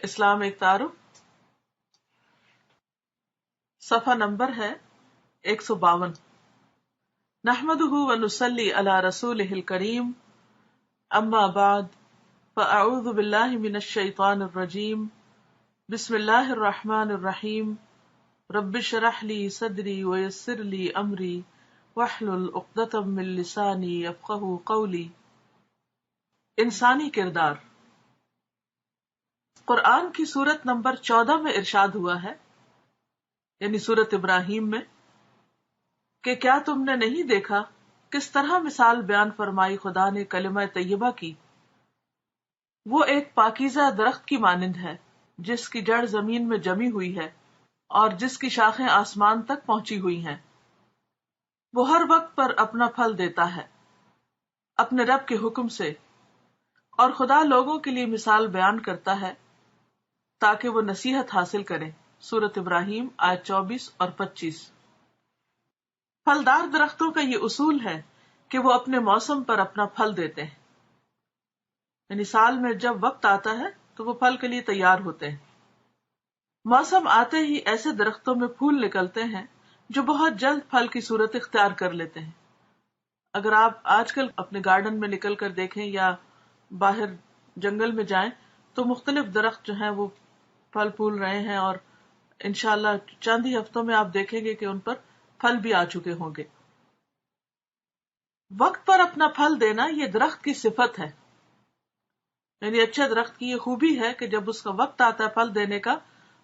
اسلام ایک تعارف، صفحہ نمبر ہے 152۔ نحمدہ ونصلی علی رسولہ الکریم، اما بعد فاعوذ باللہ من الشیطان الرجیم، بسم اللہ الرحمن الرحیم، رب اشرح لی صدری ویسر لی امری واحلل عقدۃ من لسانی یفقہوا قولی۔ انسانی کردار۔ قرآن کی سورت نمبر 14 میں ارشاد ہوا ہے، یعنی سورت ابراہیم میں، کہ کیا تم نے نہیں دیکھا کس طرح مثال بیان فرمائی خدا نے کلمہ طیبہ کی۔ وہ ایک پاکیزہ درخت کی مانند ہے جس کی جڑ زمین میں جمی ہوئی ہے اور جس کی شاخیں آسمان تک پہنچی ہوئی ہیں۔ وہ ہر وقت پر اپنا پھل دیتا ہے اپنے رب کے حکم سے، اور خدا لوگوں کے لیے مثال بیان کرتا ہے تاکہ وہ نصیحت حاصل کریں۔ سورت ابراہیم آیت 24 اور 25۔ پھلدار درختوں کا یہ اصول ہے کہ وہ اپنے موسم پر اپنا پھل دیتے ہیں، یعنی سال میں جب وقت آتا ہے تو وہ پھل کے لیے تیار ہوتے ہیں۔ موسم آتے ہی ایسے درختوں میں پھول نکلتے ہیں جو بہت جلد پھل کی صورت اختیار کر لیتے ہیں۔ اگر آپ آج کل اپنے گارڈن میں نکل کر دیکھیں یا باہر جنگل میں جائیں تو مختلف درخت جو ہیں وہ پھل پھول رہے ہیں، اور انشاءاللہ چند ہی ہفتوں میں آپ دیکھیں گے کہ ان پر پھل بھی آ چکے ہوں گے۔ وقت پر اپنا پھل دینا یہ درخت کی صفت ہے، یعنی اچھے درخت کی یہ خوبی ہے کہ جب اس کا وقت آتا ہے پھل دینے کا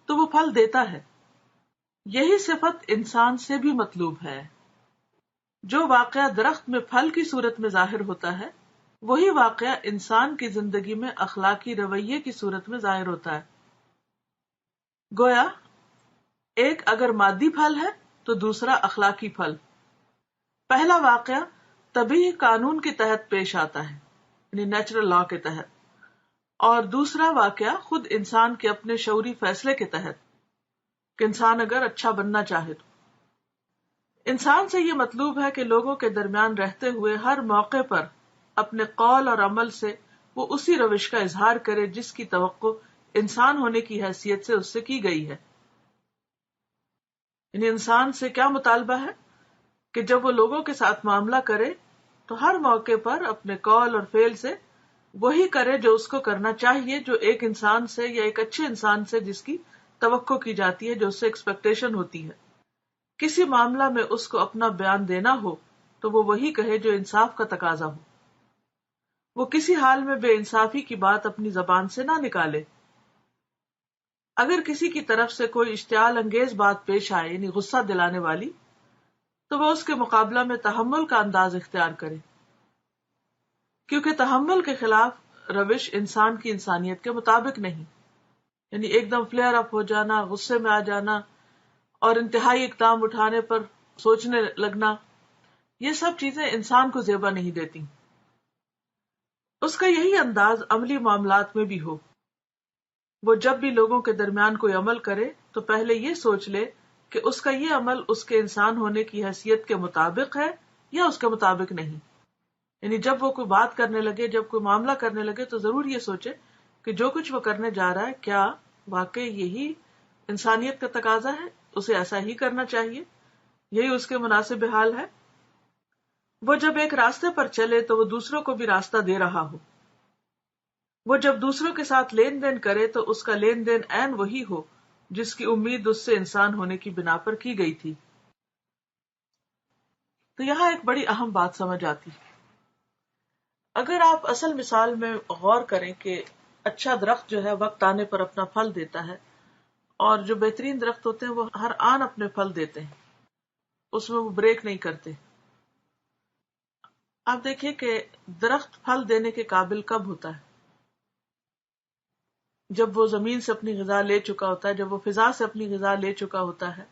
تو وہ پھل دیتا ہے۔ یہی صفت انسان سے بھی مطلوب ہے۔ جو واقعہ درخت میں پھل کی صورت میں ظاہر ہوتا ہے وہی واقعہ انسان کی زندگی میں اخلاقی رویے کی صورت میں ظاہر ہوتا ہے۔ گویا ایک اگر مادی پھل ہے تو دوسرا اخلاقی پھل۔ پہلا واقعہ طبیعی قانون کے تحت پیش آتا ہے، یعنی نیچرل لا کے تحت، اور دوسرا واقعہ خود انسان کے اپنے شعوری فیصلے کے تحت کہ انسان اگر اچھا بننا چاہے تو۔ انسان سے یہ مطلوب ہے کہ لوگوں کے درمیان رہتے ہوئے ہر موقع پر اپنے قول اور عمل سے وہ اسی روش کا اظہار کرے جس کی توقع انسان ہونے کی حیثیت سے اس سے کی گئی ہے۔ یعنی انسان سے کیا مطالبہ ہے کہ جب وہ لوگوں کے ساتھ معاملہ کرے تو ہر موقع پر اپنے قول اور فعل سے وہی کرے جو اس کو کرنا چاہیے، جو ایک انسان سے یا ایک اچھے انسان سے جس کی توقع کی جاتی ہے، جو اس سے ایکسپیکٹیشن ہوتی ہے۔ کسی معاملہ میں اس کو اپنا بیان دینا ہو تو وہ وہی کہے جو انصاف کا تقاضا ہو۔ وہ کسی حال میں بے انصافی کی بات اپنی زبان سے نہ نکالے۔ اگر کسی کی طرف سے کوئی اشتعال انگیز بات پیش آئے، یعنی غصہ دلانے والی، تو وہ اس کے مقابلہ میں تحمل کا انداز اختیار کرے، کیونکہ تحمل کے خلاف روش انسان کی انسانیت کے مطابق نہیں۔ یعنی ایک دم فلیئر اپ ہو جانا، غصے میں آ جانا اور انتہائی اقدام اٹھانے پر سوچنے لگنا، یہ سب چیزیں انسان کو زیبا نہیں دیتی۔ اس کا یہی انداز عملی معاملات میں بھی ہو۔ وہ جب بھی لوگوں کے درمیان کوئی عمل کرے تو پہلے یہ سوچ لے کہ اس کا یہ عمل اس کے انسان ہونے کی حیثیت کے مطابق ہے یا اس کے مطابق نہیں۔ یعنی جب وہ کوئی بات کرنے لگے، جب کوئی معاملہ کرنے لگے تو ضرور یہ سوچے کہ جو کچھ وہ کرنے جا رہا ہے کیا واقعی یہی انسانیت کا تقاضا ہے، اسے ایسا ہی کرنا چاہیے، یہی اس کے مناسب حال ہے۔ وہ جب ایک راستے پر چلے تو وہ دوسروں کو بھی راستہ دے رہا ہو۔ وہ جب دوسروں کے ساتھ لین دین کرے تو اس کا لین دین عین وہی ہو جس کی امید اس سے انسان ہونے کی بنا پر کی گئی تھی۔ تو یہاں ایک بڑی اہم بات سمجھ آتی، اگر آپ اصل مثال میں غور کریں کہ اچھا درخت جو ہے وقت آنے پر اپنا پھل دیتا ہے، اور جو بہترین درخت ہوتے ہیں وہ ہر آن اپنے پھل دیتے ہیں، اس میں وہ بریک نہیں کرتے۔ آپ دیکھیں کہ درخت پھل دینے کے قابل کب ہوتا ہے؟ جب وہ زمین سے اپنی غذا لے چکا ہوتا ہے، جب وہ فضا سے اپنی غذا لے چکا ہوتا ہے،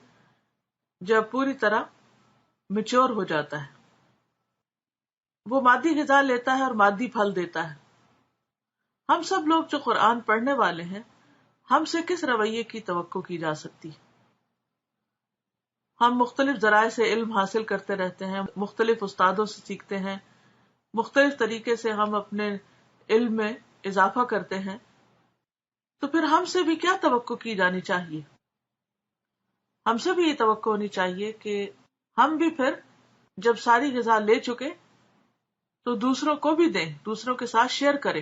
جب پوری طرح میچور ہو جاتا ہے، وہ مادی غذا لیتا ہے اور مادی پھل دیتا ہے۔ ہم سب لوگ جو قرآن پڑھنے والے ہیں، ہم سے کس رویے کی توقع کی جا سکتی؟ ہم مختلف ذرائع سے علم حاصل کرتے رہتے ہیں، مختلف استادوں سے سیکھتے ہیں، مختلف طریقے سے ہم اپنے علم میں اضافہ کرتے ہیں، تو پھر ہم سے بھی کیا توقع کی جانی چاہیے؟ ہم سے بھی یہ توقع ہونی چاہیے کہ ہم بھی پھر جب ساری غذا لے چکے تو دوسروں کو بھی دیں، دوسروں کے ساتھ شیئر کریں.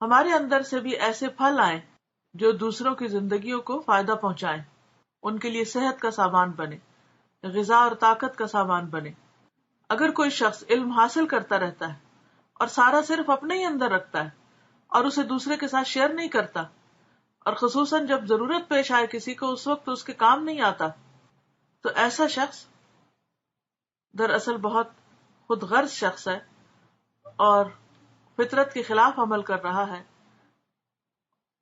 ہمارے اندر سے بھی ایسے پھل آئیں جو دوسروں کی زندگیوں کو فائدہ پہنچائیں، ان کے لیے صحت کا سامان بنے، غذا اور طاقت کا سامان بنے. اگر کوئی شخص علم حاصل کرتا رہتا ہے اور سارا صرف اپنے ہی اندر رکھتا ہے اور اسے دوسرے کے ساتھ شیئر نہیں کرتا، اور خصوصاً جب ضرورت پیش آئے کسی کو اس وقت اس کے کام نہیں آتا، تو ایسا شخص دراصل بہت خود غرض شخص ہے اور فطرت کے خلاف عمل کر رہا ہے.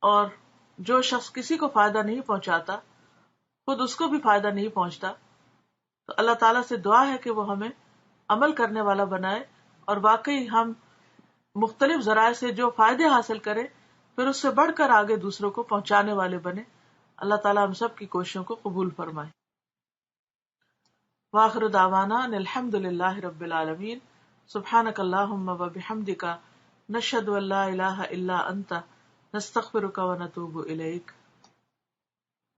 اور جو شخص کسی کو فائدہ نہیں پہنچاتا خود اس کو بھی فائدہ نہیں پہنچتا. تو اللہ تعالیٰ سے دعا ہے کہ وہ ہمیں عمل کرنے والا بنائے اور واقعی ہم مختلف ذرائع سے جو فائدے حاصل کریں پھر اس سے بڑھ کر آگے دوسروں کو پہنچانے والے بنے. اللہ تعالیٰ ہم سب کی کوششوں کو قبول فرمائے. وآخر دعوانا ان الحمد للہ رب العالمین. سبحانک اللہم و بحمدک، نشہد ان لا الہ الا انت، نستغفرک و نتوب الیک.